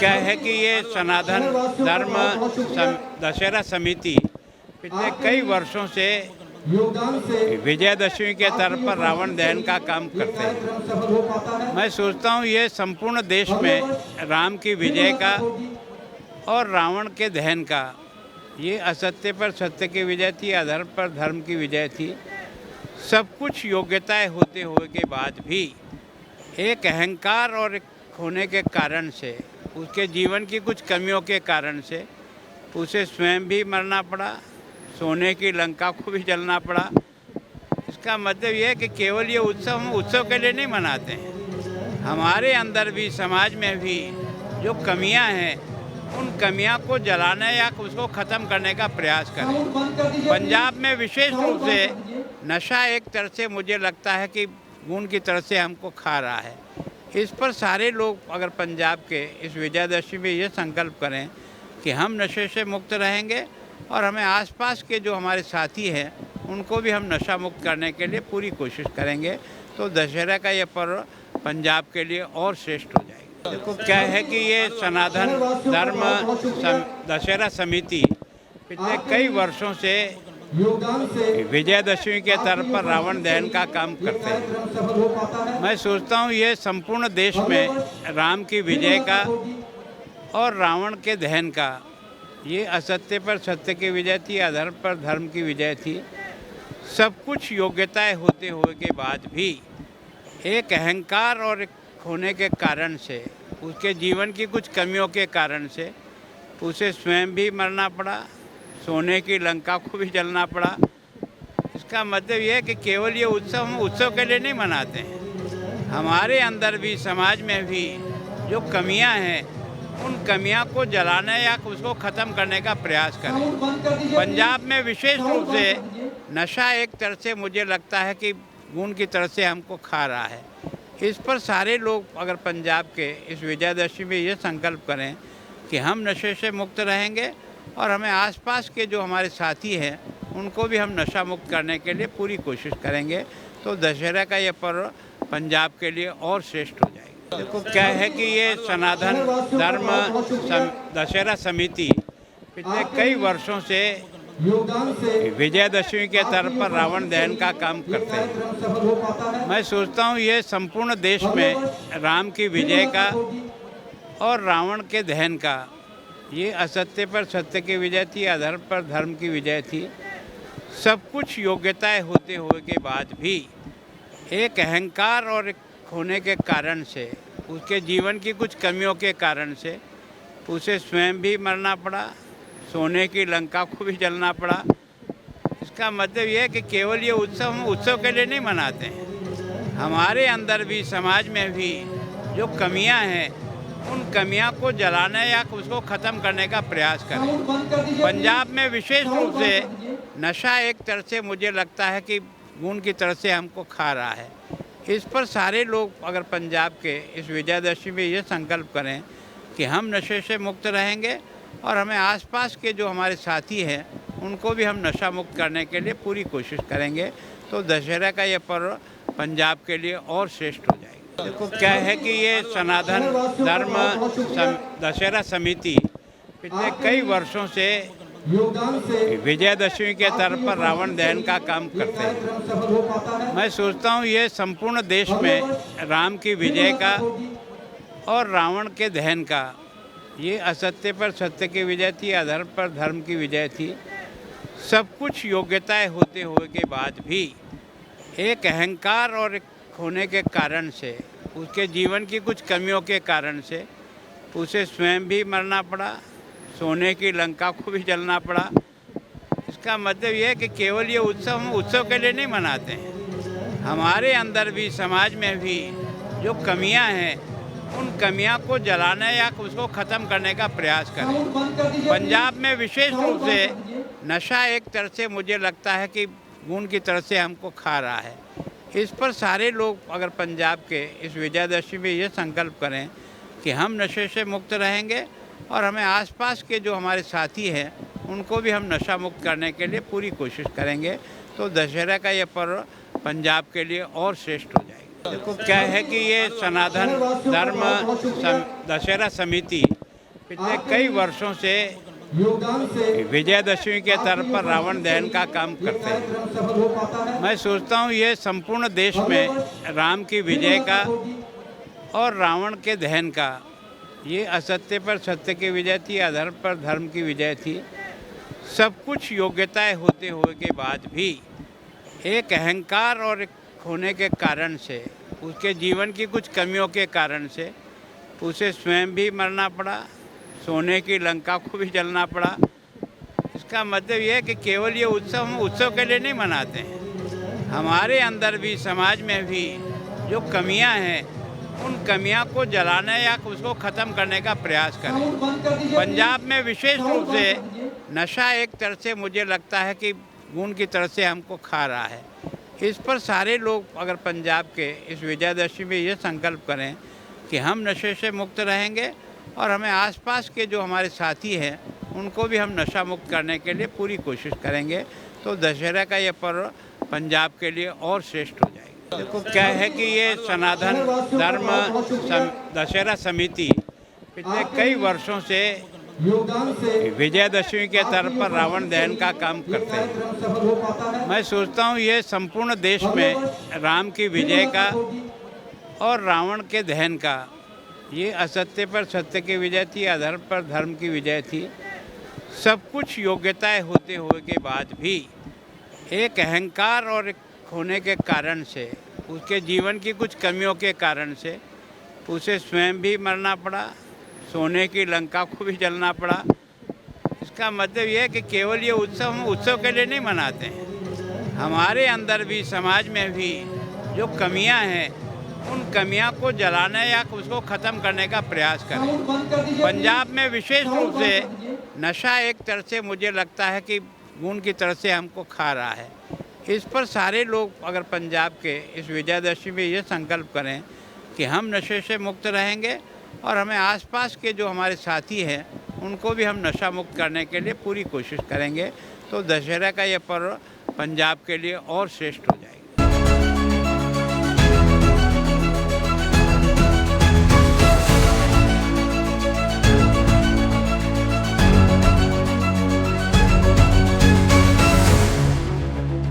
क्या है कि ये सनातन धर्म दशहरा समिति पिछले कई वर्षों से विजयदशमी के तरफ पर रावण दहन का काम करते हैं। मैं सोचता हूँ ये संपूर्ण देश में राम की विजय का और रावण के दहन का, ये असत्य पर सत्य की विजय थी, अधर्म पर धर्म की विजय थी। सब कुछ योग्यताएं होते हुए के बाद भी एक अहंकार और होने के कारण से, उसके जीवन की कुछ कमियों के कारण से उसे स्वयं भी मरना पड़ा, सोने की लंका को भी जलना पड़ा। इसका मतलब यह है कि केवल ये उत्सव हम उत्सव के लिए नहीं मनाते हैं, हमारे अंदर भी समाज में भी जो कमियां हैं उन कमियां को जलाने या उसको ख़त्म करने का प्रयास करें। पंजाब में विशेष रूप से नशा एक तरह से मुझे लगता है कि खून की तरह से हमको खा रहा है। इस पर सारे लोग अगर पंजाब के इस विजयदशमी में ये संकल्प करें कि हम नशे से मुक्त रहेंगे और हमें आसपास के जो हमारे साथी हैं उनको भी हम नशा मुक्त करने के लिए पूरी कोशिश करेंगे, तो दशहरा का ये पर्व पंजाब के लिए और श्रेष्ठ हो जाएगा। देखो क्या है कि ये सनातन धर्म दशहरा समिति पिछले कई वर्षों से विजयदशमी के तरफ पर रावण दहन का काम करते हैं। मैं सोचता हूँ ये संपूर्ण देश में राम की विजय का और रावण के दहन का, ये असत्य पर सत्य की विजय थी, अधर्म पर धर्म की विजय थी। सब कुछ योग्यताएं होते हुए के बाद भी एक अहंकार और होने के कारण से, उसके जीवन की कुछ कमियों के कारण से उसे स्वयं भी मरना पड़ा, सोने की लंका को भी जलना पड़ा। इसका मतलब यह है कि केवल ये उत्सव हम उत्सव के लिए नहीं मनाते हैं, हमारे अंदर भी समाज में भी जो कमियां हैं उन कमियां को जलाने या उसको ख़त्म करने का प्रयास करें। पंजाब में विशेष रूप से नशा एक तरह से मुझे लगता है कि खून की तरह से हमको खा रहा है। इस पर सारे लोग अगर पंजाब के इस विजयदशमी में ये संकल्प करें कि हम नशे से मुक्त रहेंगे और हमें आसपास के जो हमारे साथी हैं उनको भी हम नशा मुक्त करने के लिए पूरी कोशिश करेंगे, तो दशहरा का ये पर्व पंजाब के लिए और श्रेष्ठ हो जाएगा। देखो क्या है कि ये सनातन धर्म दशहरा समिति पिछले कई वर्षों से विजयदशमी के तरफ पर रावण दहन का काम करते हैं। मैं सोचता हूँ ये संपूर्ण देश में राम की विजय का और रावण के दहन का, ये असत्य पर सत्य की विजय थी, अधर्म पर धर्म की विजय थी। सब कुछ योग्यताएं होते हुए के बाद भी एक अहंकार और होने के कारण से, उसके जीवन की कुछ कमियों के कारण से उसे स्वयं भी मरना पड़ा, सोने की लंका को भी जलना पड़ा। इसका मतलब यह है कि केवल ये उत्सव हम उत्सव के लिए नहीं मनाते हैं, हमारे अंदर भी समाज में भी जो कमियां हैं उन कमियां को जलाने या उसको ख़त्म करने का प्रयास करें। पंजाब में विशेष रूप से नशा एक तरह से मुझे लगता है कि खून की तरह से हमको खा रहा है। इस पर सारे लोग अगर पंजाब के इस विजयदशमी में ये संकल्प करें कि हम नशे से मुक्त रहेंगे और हमें आसपास के जो हमारे साथी हैं उनको भी हम नशा मुक्त करने के लिए पूरी कोशिश करेंगे, तो दशहरा का ये पर्व पंजाब के लिए और श्रेष्ठ हो जाएगा। देखो क्या है कि ये सनातन धर्म दशहरा समिति पिछले कई वर्षों से विजयदशमी के तरफ पर रावण दहन का काम करते हैं। मैं सोचता हूँ ये संपूर्ण देश में राम की विजय का और रावण के दहन का, ये असत्य पर सत्य की विजय थी, अधर्म पर धर्म की विजय थी। सब कुछ योग्यताएं होते हुए के बाद भी एक अहंकार और होने के कारण से, उसके जीवन की कुछ कमियों के कारण से उसे स्वयं भी मरना पड़ा, सोने की लंका को भी जलना पड़ा। इसका मतलब यह है कि केवल ये उत्सव हम उत्सव के लिए नहीं मनाते हैं, हमारे अंदर भी समाज में भी जो कमियां हैं उन कमियां को जलाने या उसको ख़त्म करने का प्रयास करें। पंजाब में विशेष रूप से नशा एक तरह से मुझे लगता है कि खून की तरह से हमको खा रहा है। इस पर सारे लोग अगर पंजाब के इस विजयदशमी में ये संकल्प करें कि हम नशे से मुक्त रहेंगे और हमें आसपास के जो हमारे साथी हैं उनको भी हम नशा मुक्त करने के लिए पूरी कोशिश करेंगे, तो दशहरा का ये पर्व पंजाब के लिए और श्रेष्ठ हो जाएगा। देखो क्या है कि ये सनातन धर्म दशहरा समिति पिछले कई वर्षों से विजयदशमी के तरफ पर रावण दहन का काम करते हैं। मैं सोचता हूँ ये संपूर्ण देश में राम की विजय का और रावण के दहन का, ये असत्य पर सत्य की विजय थी, अधर्म पर धर्म की विजय थी। सब कुछ योग्यताएं होते हुए के बाद भी एक अहंकार और एक होने के कारण से, उसके जीवन की कुछ कमियों के कारण से उसे स्वयं भी मरना पड़ा, सोने की लंका को भी जलना पड़ा। इसका मतलब यह है कि केवल ये उत्सव हम उत्सव के लिए नहीं मनाते हैं, हमारे अंदर भी समाज में भी जो कमियां हैं उन कमियां को जलाने या उसको ख़त्म करने का प्रयास करें। पंजाब में विशेष रूप से नशा एक तरह से मुझे लगता है कि खून की तरह से हमको खा रहा है। इस पर सारे लोग अगर पंजाब के इस विजयदशमी में ये संकल्प करें कि हम नशे से मुक्त रहेंगे और हमें आसपास के जो हमारे साथी हैं उनको भी हम नशा मुक्त करने के लिए पूरी कोशिश करेंगे, तो दशहरा का ये पर्व पंजाब के लिए और श्रेष्ठ हो जाएगा। देखो क्या है कि ये सनातन धर्म दशहरा समिति पिछले कई वर्षों से विजयदशमी के तरफ पर रावण दहन का काम करते हैं। मैं सोचता हूँ ये संपूर्ण देश में राम की विजय का और रावण के दहन का, ये असत्य पर सत्य की विजय थी, अधर्म पर धर्म की विजय थी। सब कुछ योग्यताएं होते हुए के बाद भी एक अहंकार और एक होने के कारण से, उसके जीवन की कुछ कमियों के कारण से उसे स्वयं भी मरना पड़ा, सोने की लंका को भी जलना पड़ा। इसका मतलब यह है कि केवल ये उत्सव हम उत्सव के लिए नहीं मनाते हैं, हमारे अंदर भी समाज में भी जो कमियां हैं उन कमियां को जलाने या उसको ख़त्म करने का प्रयास करें। पंजाब में विशेष रूप से नशा एक तरह से मुझे लगता है कि खून की तरह से हमको खा रहा है। इस पर सारे लोग अगर पंजाब के इस विजयदशमी में ये संकल्प करें कि हम नशे से मुक्त रहेंगे और हमें आसपास के जो हमारे साथी हैं उनको भी हम नशा मुक्त करने के लिए पूरी कोशिश करेंगे, तो दशहरा का ये पर्व पंजाब के लिए और श्रेष्ठ हो जाएगा।